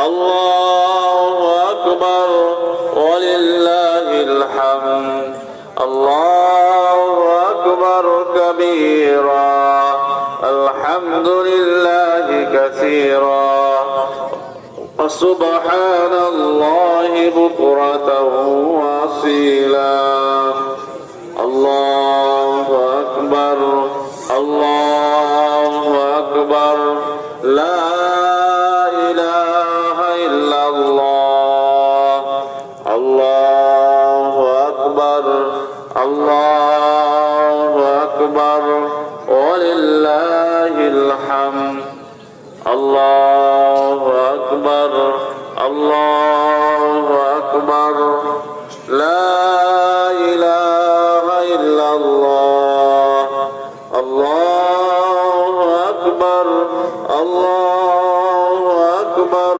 الله أكبر ولله الحمد الله أكبر كبيرا الحمد لله كثيرا وسبحان الله بكرة وأصيلا الله أكبر الله أكبر لا إله إلا الله الله أكبر الله أكبر ولله الحمد الله أكبر الله أكبر لا إله إلا الله الله أكبر الله أكبر